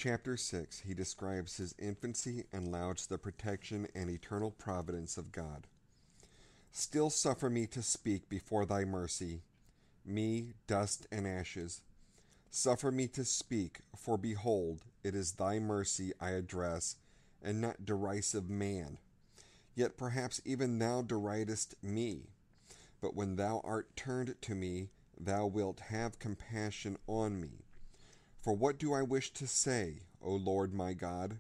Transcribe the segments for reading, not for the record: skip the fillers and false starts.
Chapter 6, he describes his infancy and lauds the protection and eternal providence of God. Still suffer me to speak before thy mercy, me, dust and ashes. Suffer me to speak, for behold, it is thy mercy I address, and not derisive man. Yet perhaps even thou deridest me. But when thou art turned to me, thou wilt have compassion on me. For what do I wish to say, O Lord my God,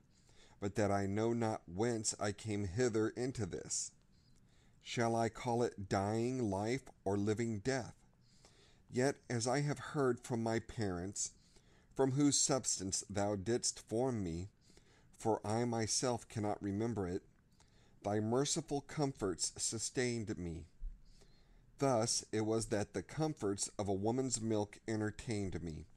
but that I know not whence I came hither into this? Shall I call it dying life or living death? Yet as I have heard from my parents, from whose substance thou didst form me, for I myself cannot remember it, thy merciful comforts sustained me. Thus it was that the comforts of a woman's milk entertained me.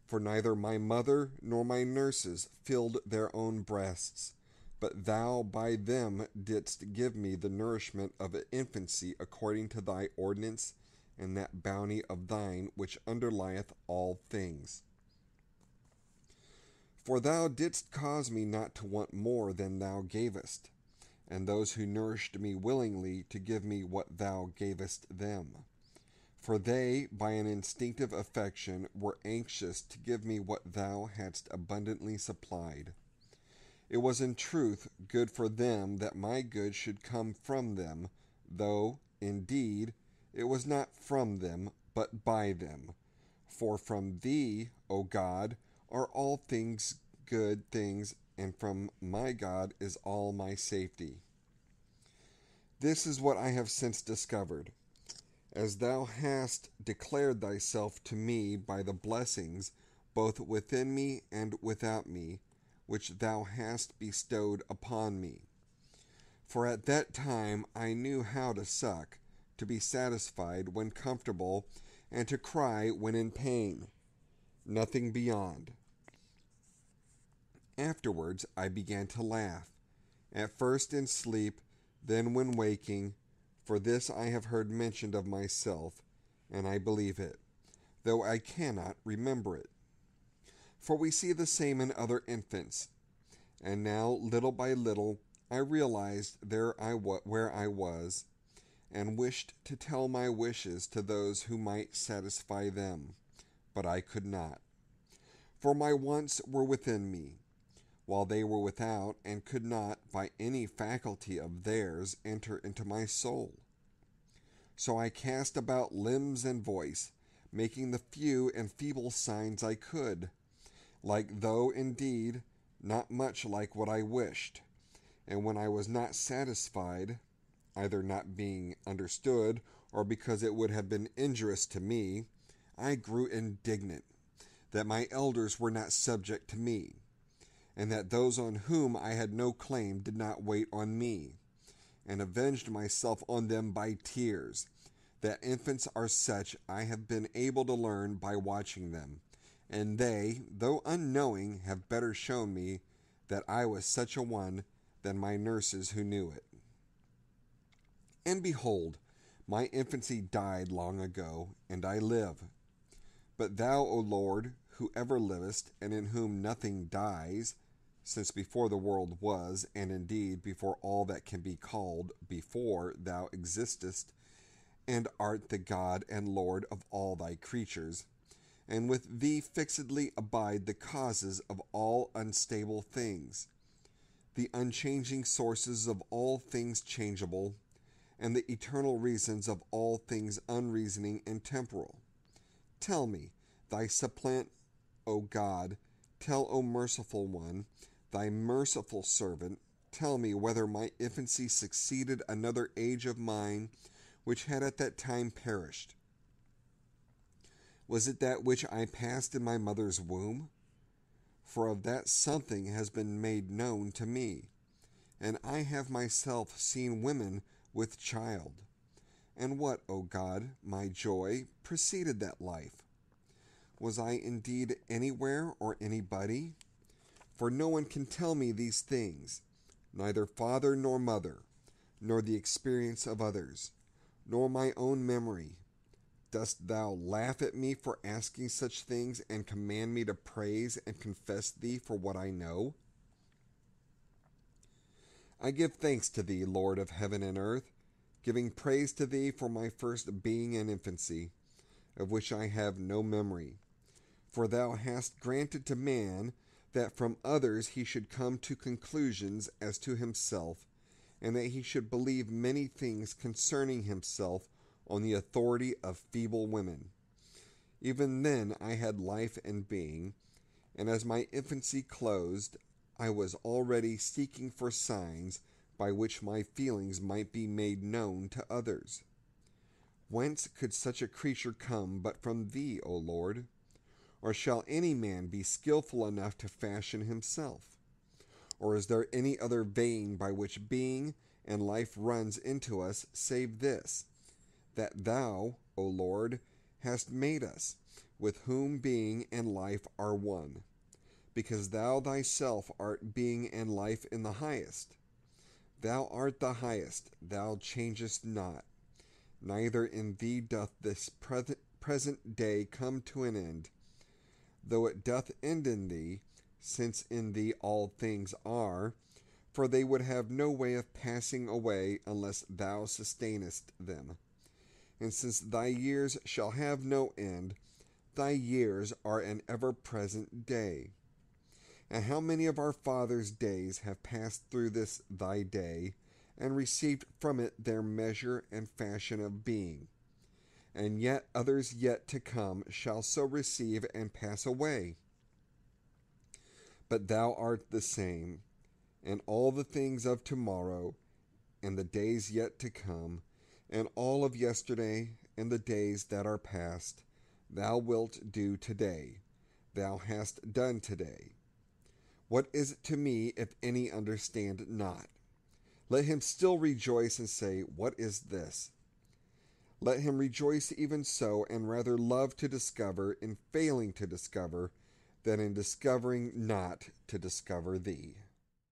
For neither my mother nor my nurses filled their own breasts, but thou by them didst give me the nourishment of infancy according to thy ordinance and that bounty of thine which underlieth all things. For thou didst cause me not to want more than thou gavest, and those who nourished me willingly to give me what thou gavest them. For they, by an instinctive affection, were anxious to give me what thou hadst abundantly supplied. It was in truth good for them that my good should come from them, though, indeed, it was not from them, but by them. For from thee, O God, are all things good things, and from my God is all my safety. This is what I have since discovered. As thou hast declared thyself to me by the blessings, both within me and without me, which thou hast bestowed upon me. For at that time I knew how to suck, to be satisfied when comfortable, and to cry when in pain, nothing beyond. Afterwards I began to laugh, at first in sleep, then when waking. For this I have heard mentioned of myself, and I believe it, though I cannot remember it. For we see the same in other infants. And now, little by little, I realized where I was, and wished to tell my wishes to those who might satisfy them, but I could not. For my wants were within me, while they were without, and could not, by any faculty of theirs, enter into my soul. So I cast about limbs and voice, making the few and feeble signs I could, like though, indeed, not much like what I wished. And when I was not satisfied, either not being understood, or because it would have been injurious to me, I grew indignant, that my elders were not subject to me, and that those on whom I had no claim did not wait on me, and avenged myself on them by tears. That infants are such I have been able to learn by watching them, and they, though unknowing, have better shown me that I was such a one than my nurses who knew it. And behold, my infancy died long ago, and I live. But thou, O Lord, who ever livest, and in whom nothing dies, since before the world was, and indeed before all that can be called before, thou existest, and art the God and Lord of all thy creatures, and with thee fixedly abide the causes of all unstable things, the unchanging sources of all things changeable, and the eternal reasons of all things unreasoning and temporal. Tell me, thy supplant, O God, tell, O merciful one, thy merciful servant, tell me whether my infancy succeeded another age of mine, which had at that time perished. Was it that which I passed in my mother's womb? For of that something has been made known to me, and I have myself seen women with child. And what, O God, my joy, preceded that life? Was I indeed anywhere or anybody? For no one can tell me these things, neither father nor mother, nor the experience of others, nor my own memory, Dost thou laugh at me for asking such things, and command me to praise and confess thee for what I know? I give thanks to thee, Lord of heaven and earth, giving praise to thee for my first being and infancy, of which I have no memory. For thou hast granted to man that from others he should come to conclusions as to himself, and that he should believe many things concerning himself on the authority of feeble women. Even then I had life and being, and as my infancy closed, I was already seeking for signs by which my feelings might be made known to others. Whence could such a creature come but from thee, O Lord? Or shall any man be skillful enough to fashion himself? Or is there any other vein by which being and life runs into us save this, that thou, O Lord, hast made us, with whom being and life are one, because thou thyself art being and life in the highest. Thou art the highest, thou changest not, neither in thee doth this present day come to an end, though it doth end in thee, since in thee all things are, for they would have no way of passing away unless thou sustainest them. And since thy years shall have no end, thy years are an ever-present day. And how many of our fathers' days have passed through this thy day, and received from it their measure and fashion of being? And yet others yet to come shall so receive and pass away. But thou art the same, and all the things of tomorrow, and the days yet to come, and all of yesterday, and the days that are past, thou wilt do today, thou hast done today. What is it to me if any understand not? Let him still rejoice and say, what is this? Let him rejoice even so, and rather love to discover in failing to discover than in discovering not to discover thee.